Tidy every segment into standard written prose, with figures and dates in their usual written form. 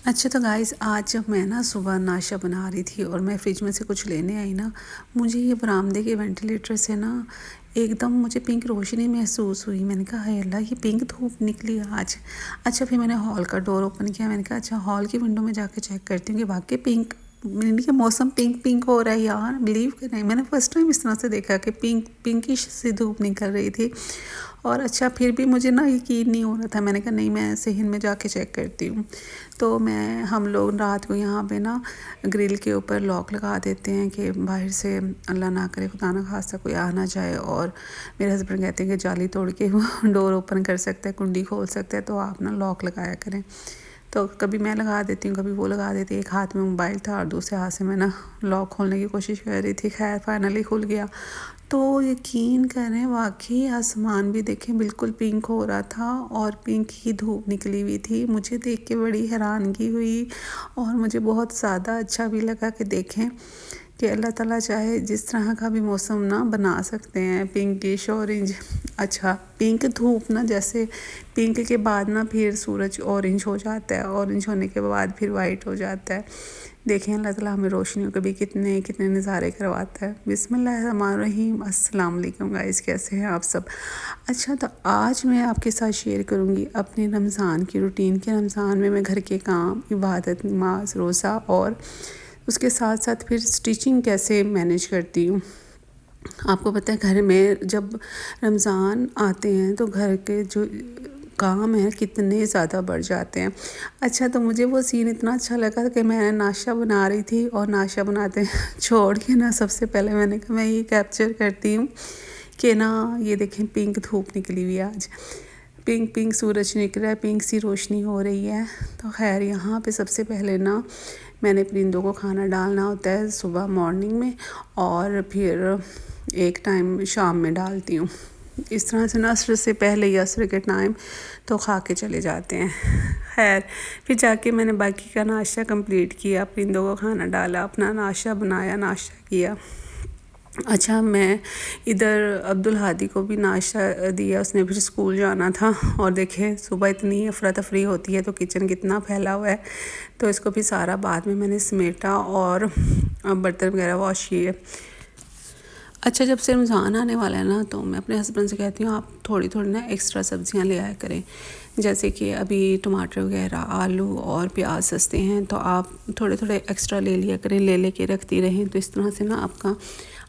अच्छा तो गाइस, आज जब मैं ना सुबह नाश्ता बना रही थी और मैं फ्रिज में से कुछ लेने आई ना, मुझे ये बरामदे के वेंटिलेटर से ना एकदम मुझे पिंक रोशनी महसूस हुई। मैंने कहा हाय अल्लाह, ये पिंक धूप निकली आज। अच्छा, फिर मैंने हॉल का डोर ओपन किया। मैंने कहा अच्छा, हॉल की विंडो में जाके चेक करती हूँ कि वाकई पिंक, मैंने कहा मौसम पिंक पिंक हो रहा है यार, बिलीव करें मैंने फ़र्स्ट टाइम इस तरह से देखा कि पिंकिश सी धूप निकल रही थी। और अच्छा, फिर भी मुझे ना यकीन नहीं हो रहा था। मैंने कहा नहीं, मैं सेहन में जाके चेक करती हूँ। तो हम लोग रात को यहाँ पे ना ग्रिल के ऊपर लॉक लगा देते हैं कि बाहर से अल्लाह ना करे, खुदा ना खास्ता कोई आ ना जाए। और मेरे हस्बैंड कहते हैं कि जाली तोड़ के वो डोर ओपन कर सकता है, कुंडी खोल सकता है, तो आप ना लॉक लगाया करें। तो कभी मैं लगा देती हूँ, कभी वो लगा देती है। एक हाथ में मोबाइल था और दूसरे हाथ से मैं ना लॉक खोलने की कोशिश कर रही थी। खैर फाइनली खुल गया। तो यकीन करें, वाकई आसमान भी देखें बिल्कुल पिंक हो रहा था और पिंक ही धूप निकली हुई थी। मुझे देख के बड़ी हैरानगी हुई और मुझे बहुत ज़्यादा अच्छा भी लगा कि देखें कि अल्लाह ताला चाहे जिस तरह का भी मौसम ना बना सकते हैं, पिंकिश ऑरेंज। अच्छा, पिंक धूप ना, जैसे पिंक के बाद ना फिर सूरज ऑरेंज हो जाता है, ऑरेंज होने के बाद फिर वाइट हो जाता है। देखें अल्लाह ताला हमें रोशनियों के भी कितने कितने नज़ारे करवाता है। बिस्मिल्लाहिर्रहमानिर्रहीम। अस्सलाम वालेकुम गाइस, कैसे हैं आप सब? अच्छा, तो आज मैं आपके साथ शेयर करूंगी अपने रमज़ान की रूटीन के। रमज़ान में मैं घर के काम, इबादत, नमाज, रोज़ा और उसके साथ साथ फिर स्टिचिंग कैसे मैनेज करती हूँ। आपको पता है, घर में जब रमज़ान आते हैं तो घर के जो काम है कितने ज़्यादा बढ़ जाते हैं। अच्छा, तो मुझे वो सीन इतना अच्छा लगा कि मैं नाश्ता बना रही थी और नाश्ता बनाते छोड़ के ना सबसे पहले मैंने कहा मैं ये कैप्चर करती हूँ कि ना ये देखें पिंक धूप निकली हुई है आज, पिंक पिंक सूरज निकला है, पिंक सी रोशनी हो रही है। तो खैर यहाँ पे सबसे पहले ना मैंने परिंदों को खाना डालना होता है सुबह मॉर्निंग में, और फिर एक टाइम शाम में डालती हूँ। इस तरह से ना असर से पहले या असर के टाइम तो खा के चले जाते हैं। खैर फिर जाके मैंने बाकी का नाश्ता कंप्लीट किया, परिंदों को खाना डाला, अपना नाश्ता बनाया, नाश्ता किया। अच्छा, मैं इधर अब्दुल हादी को भी नाश्ता दिया, उसने फिर स्कूल जाना था। और देखे सुबह इतनी अफरा तफरी होती है तो किचन कितना फैला हुआ है, तो इसको भी सारा बाद में मैंने समेटा और बर्तन वगैरह वॉश किए। अच्छा, जब से रमज़ान आने वाला है ना, तो मैं अपने हस्बैंड से कहती हूँ आप थोड़ी थोड़ी ना एक्स्ट्रा सब्जियाँ ले आया करें। जैसे कि अभी टमाटर वगैरह, आलू और प्याज सस्ते हैं, तो आप थोड़े थोड़े एक्स्ट्रा ले लिया करें, ले के रखती रहें। तो इस तरह से ना आपका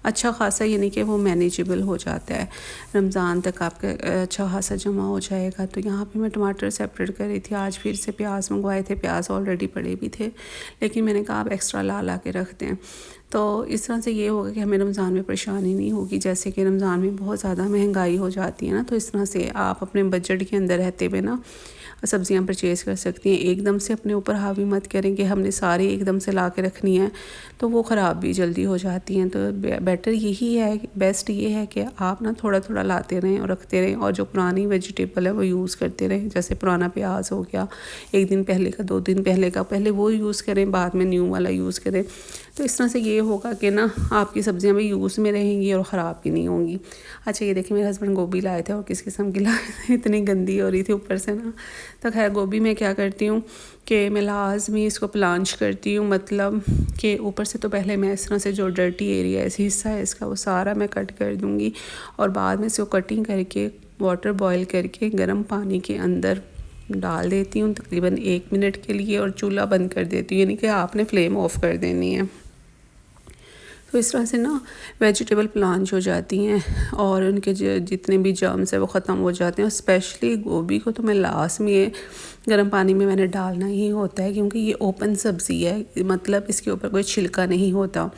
अच्छा खासा, यानी कि वो मैनेजेबल हो जाता है, रमज़ान तक आपका अच्छा खासा जमा हो जाएगा। तो यहाँ पे मैं टमाटर सेपरेट कर रही थी। आज फिर से प्याज मंगवाए थे, प्याज ऑलरेडी पड़े भी थे, लेकिन मैंने कहा आप एक्स्ट्रा ला के रखते हैं। तो इस तरह से ये होगा कि हमें रमज़ान में परेशानी नहीं होगी। जैसे कि रमज़ान में बहुत ज़्यादा महंगाई हो जाती है ना, तो इस तरह से आप अपने बजट के अंदर रहते हुए ना सब्ज़ियाँ परचेज़ कर सकती हैं। एकदम से अपने ऊपर हावी मत करें कि हमने सारी एकदम से ला के रखनी है, तो वो ख़राब भी जल्दी हो जाती हैं। तो बेटर यही है, बेस्ट ये है कि आप ना थोड़ा थोड़ा लाते रहें और रखते रहें, और जो पुरानी वेजिटेबल है वो यूज़ करते रहें। जैसे पुराना प्याज हो गया, एक दिन पहले का, 2 दिन पहले का, पहले वो यूज़ करें, बाद में न्यू वाला यूज़ करें। तो इस तरह से ये होगा कि ना आपकी सब्ज़ियाँ भी यूज़ में रहेंगी और ख़राब भी नहीं होंगी। अच्छा, ये देखिए मेरे हस्बैंड गोभी लाए थे, और किस किस्म की लाए थे, इतनी गंदी हो रही थी ऊपर से ना। तो खैर गोभी में क्या करती हूँ कि मैं लाजमी इसको प्लांच करती हूँ, मतलब कि ऊपर से तो पहले मैं इस तरह से जो डर्टी एरिया है, हिस्सा है इसका, वो सारा मैं कट कर दूँगी, और बाद में इसको कटिंग करके वाटर बॉयल करके गर्म पानी के अंदर डाल देती हूँ तकरीबन 1 मिनट के लिए, और चूल्हा बंद कर देती हूँ, यानी कि आपने फ्लेम ऑफ कर देनी है। तो इस तरह से ना वेजिटेबल प्लांट हो जाती हैं और उनके जितने भी जर्म्स हैं वो ख़त्म हो जाते हैं। और स्पेशली गोभी को तो मैं लास्ट में ये गर्म पानी में मैंने डालना ही होता है, क्योंकि ये ओपन सब्ज़ी है, मतलब इसके ऊपर कोई छिलका नहीं होता।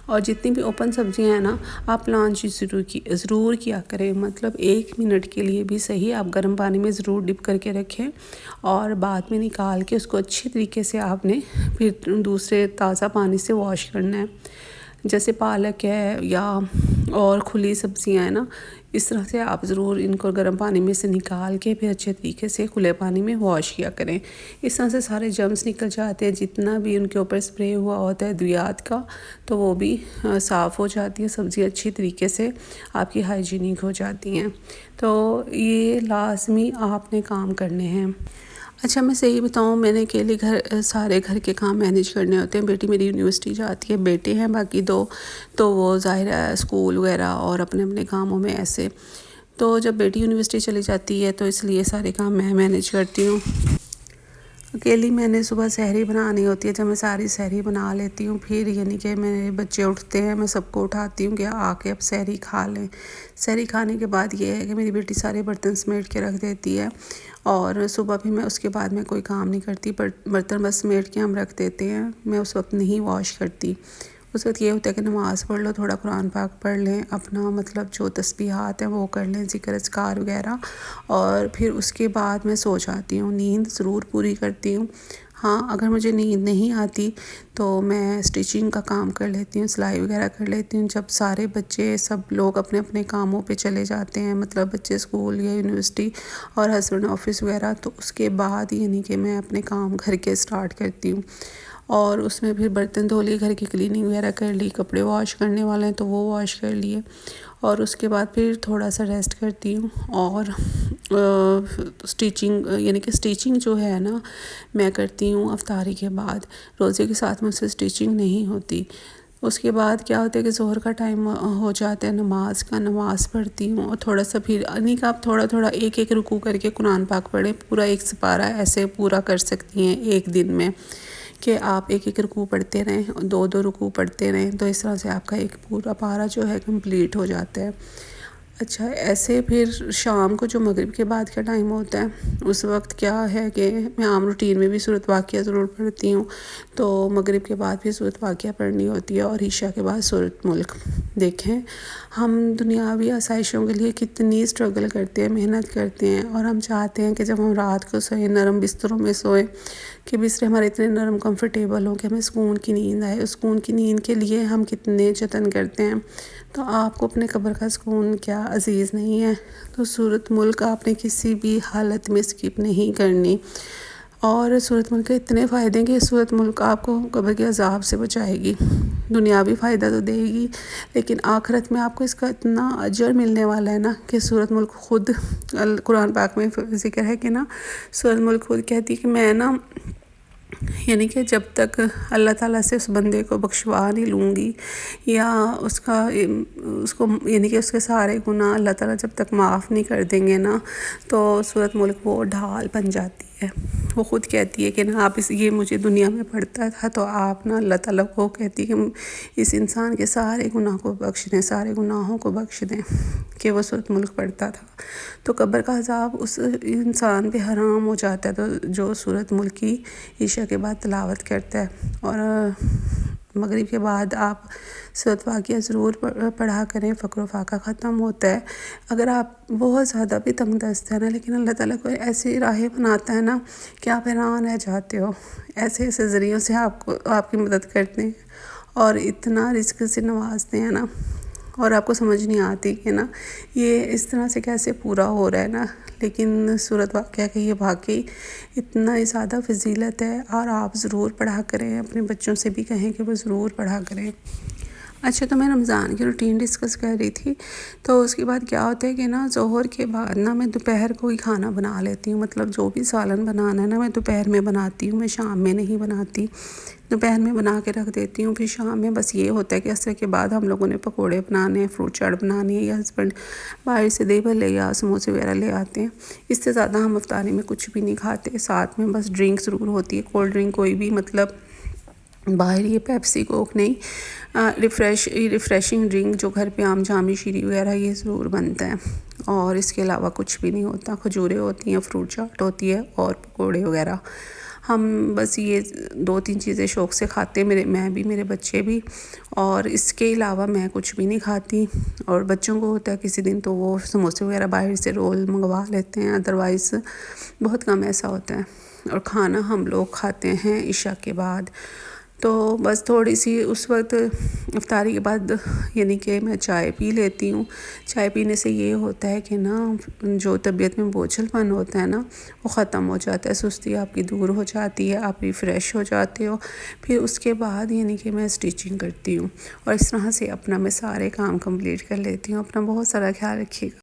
और जितनी भी ओपन सब्जियां हैं ना, आप प्लांच ज़रूर किया करें, मतलब 1 मिनट के लिए भी सही आप गर्म पानी में ज़रूर डिप करके रखें, और बाद में निकाल के उसको अच्छी तरीके से आपने फिर दूसरे ताज़ा पानी से वॉश करना है। जैसे पालक है या और खुली सब्जियां हैं ना, इस तरह से आप ज़रूर इनको गर्म पानी में से निकाल के फिर अच्छे तरीके से खुले पानी में वॉश किया करें। इस तरह से सारे जर्म्स निकल जाते हैं, जितना भी उनके ऊपर स्प्रे हुआ होता है अद्वियात का, तो वो भी साफ़ हो जाती है। सब्ज़ी अच्छी तरीके से आपकी हाइजीनिक हो जाती हैं। तो ये लाजमी आपने काम करने हैं। अच्छा, मैं सही बताऊँ, मैंने अकेले सारे घर के काम मैनेज करने होते हैं। बेटी मेरी यूनिवर्सिटी जाती है, बेटे हैं बाकी 2, तो वो ज़ाहिर है स्कूल वगैरह और अपने-अपने कामों में ऐसे। तो जब बेटी यूनिवर्सिटी चली जाती है तो इसलिए सारे काम मैं मैनेज करती हूँ। अकेली मैंने सुबह सहरी बनानी होती है। जब मैं सारी सहरी बना लेती हूँ, फिर यानी कि मेरे बच्चे उठते हैं, मैं सबको उठाती हूँ कि आके अब सहरी खा लें। सहरी खाने के बाद ये है कि मेरी बेटी सारे बर्तन समेट के रख देती है और सुबह भी मैं उसके बाद मैं कोई काम नहीं करती, बर्तन बस समेट के हम रख देते हैं। मैं उस वक्त नहीं वॉश करती। उस वक्त ये होता है कि नमाज़ पढ़ लो, थोड़ा कुरान पाक पढ़ लें, अपना मतलब जो तस्बीहात हैं वो कर लें, ज़िक्र अज़कार वगैरह, और फिर उसके बाद मैं सो जाती हूँ। नींद ज़रूर पूरी करती हूँ। हाँ, अगर मुझे नींद नहीं आती तो मैं स्टिचिंग का काम कर लेती हूँ, सिलाई वगैरह कर लेती हूँ। जब सारे बच्चे सब लोग अपने अपने कामों पे चले जाते हैं, मतलब बच्चे स्कूल या यूनिवर्सिटी और हस्बैंड ऑफिस वगैरह, तो उसके बाद यानी कि मैं अपने काम घर के स्टार्ट करती हूँ। और उसमें फिर बर्तन धो लिए, घर की क्लीनिंग वगैरह कर ली, कपड़े वॉश करने वाले हैं तो वो वॉश कर लिए, और उसके बाद फिर थोड़ा सा रेस्ट करती हूँ। और स्टिचिंग यानी कि स्टिचिंग जो है ना, मैं करती हूँ अफ्तारी के बाद। रोज़े के साथ मुझसे स्टिचिंग नहीं होती। उसके बाद क्या होता है कि ज़ोहर का टाइम हो जाता है, नमाज़ पढ़ती हूँ, और थोड़ा सा फिर नहीं कि आप थोड़ा थोड़ा एक एक रुकू करके कुरान पाक पढ़ें, पूरा एक सिपारा ऐसे पूरा कर सकती हैं एक दिन में, कि आप एक एक रुकू पढ़ते रहें, 2 रुकू पढ़ते रहें, तो इस तरह से आपका एक पूरा पारा जो है कंप्लीट हो जाता है। अच्छा, ऐसे फिर शाम को जो मगरिब के बाद का टाइम होता है, उस वक्त क्या है कि मैं आम रूटीन में भी सूरत वाक़िया ज़रूर पढ़ती हूँ। तो मगरिब के बाद भी सूरत वाक़िया पढ़नी होती है और इशा के बाद सूरत मुल्क। देखें, हम दुनियावी आसाइशों के लिए कितनी स्ट्रगल करते हैं, मेहनत करते हैं, और हम चाहते हैं कि जब हम रात को सोएं, नरम बिस्तरों में सोएं, कि बिस्तर हमारे इतने नरम कंफर्टेबल हों कि हमें सुकून की नींद आए। उस सुकून की नींद के लिए हम कितने जतन करते हैं। तो आपको अपने कब्र का सुकून क्या अज़ीज़ नहीं है? तो सूरत मुल्क आपने किसी भी हालत में स्किप नहीं करनी। और सूरत मुल्क के इतने फ़ायदे हैं कि सूरत मुल्क आपको कब्र के अज़ाब से बचाएगी। दुनियावी फ़ायदा तो देगी, लेकिन आखिरत में आपको इसका इतना अजर मिलने वाला है ना, कि सूरत मुल्क खुद कुरान पाक में ज़िक्र है कि ना, सूरत मुल्क खुद कहती है कि मैं ना, यानी कि जब तक अल्लाह ताला से उस बंदे को बख्शवा नहीं लूँगी, या उसको यानी कि उसके सारे गुनाह अल्लाह ताला जब तक माफ़ नहीं कर देंगे ना, तो सूरत मुल्क वो ढाल बन जाती है। वो ख़ुद कहती है कि ना, आप ये मुझे दुनिया में पढ़ता था तो आप ना अल्लाह ताला को कहती है कि इस इंसान के सारे गुनाह को बख्श दें, सारे गुनाहों को बख्श दें, कि वो सूरत मुल्क पढ़ता था। तो कब्र का अज़ाब उस इंसान पे हराम हो जाता है, तो जो सूरत मुल्क की इशा के बाद तिलावत करता है। और मगरिब के बाद आप सूरत वाक़िया ज़रूर पढ़ा करें। फ़क्र फ़ाक़ा ख़त्म होता है। अगर आप बहुत ज़्यादा भी तंग दस्त है ना, लेकिन अल्लाह ताला को ऐसी राहें बनाता है ना कि आप हैरान रह जाते हो। ऐसे ऐसे ज़रियों से आपकी मदद करते हैं और इतना रिज़्क़ से नवाजते हैं ना, और आपको समझ नहीं आती कि ना ये इस तरह से कैसे पूरा हो रहा है ना। लेकिन सूरत वाक़िया की ये वाक़ई इतना ही ज़्यादा फ़जीलत है, और आप ज़रूर पढ़ा करें। अपने बच्चों से भी कहें कि वो ज़रूर पढ़ा करें। अच्छा, तो मैं रमज़ान की रूटीन डिस्कस कर रही थी। तो उसके बाद क्या होता है कि ना, ज़ोहर के बाद ना मैं दोपहर को ही खाना बना लेती हूँ। मतलब जो भी सालन बनाना है ना, मैं दोपहर में बनाती हूँ, मैं शाम में नहीं बनाती। दोपहर में बना के रख देती हूँ, फिर शाम में बस ये होता है कि असर के बाद हम लोगों ने पकोड़े बनाने हैं, फ्रूट चाट बनानी है, या हस्बैंड बाहर से दही भल्ले या समोसे वगैरह ले आते हैं। इससे ज़्यादा हम अफ्तारी में कुछ भी नहीं खाते। साथ में बस ड्रिंक ज़रूर होती है, कोल्ड ड्रिंक कोई भी, मतलब बाहर ये पेप्सी कोक नहीं, रिफ़्रेशिंग ड्रिंक जो घर पे आम जामी शीरी वगैरह ये ज़रूर बनता है। और इसके अलावा कुछ भी नहीं होता। खजूरें होती हैं, फ्रूट चाट होती है और पकोड़े वगैरह। हम बस ये 2-3 चीज़ें शौक़ से खाते हैं, मैं भी, मेरे बच्चे भी, और इसके अलावा मैं कुछ भी नहीं खाती। और बच्चों को होता है किसी दिन तो वो समोसे वगैरह बाहर से रोल मंगवा लेते हैं, अदरवाइज़ बहुत कम ऐसा होता है। और खाना हम लोग खाते हैं इशा के बाद। तो बस थोड़ी सी उस वक्त इफ्तारी के बाद यानी कि मैं चाय पी लेती हूँ। चाय पीने से ये होता है कि ना, जो तबीयत में बोझलपन होता है ना, वो ख़त्म हो जाता है, सुस्ती आपकी दूर हो जाती है, आप रिफ़्रेश हो जाते हो। फिर उसके बाद यानी कि मैं स्टिचिंग करती हूँ, और इस तरह से अपना मैं सारे काम कंप्लीट कर लेती हूँ। अपना बहुत सारा ख्याल रखिएगा।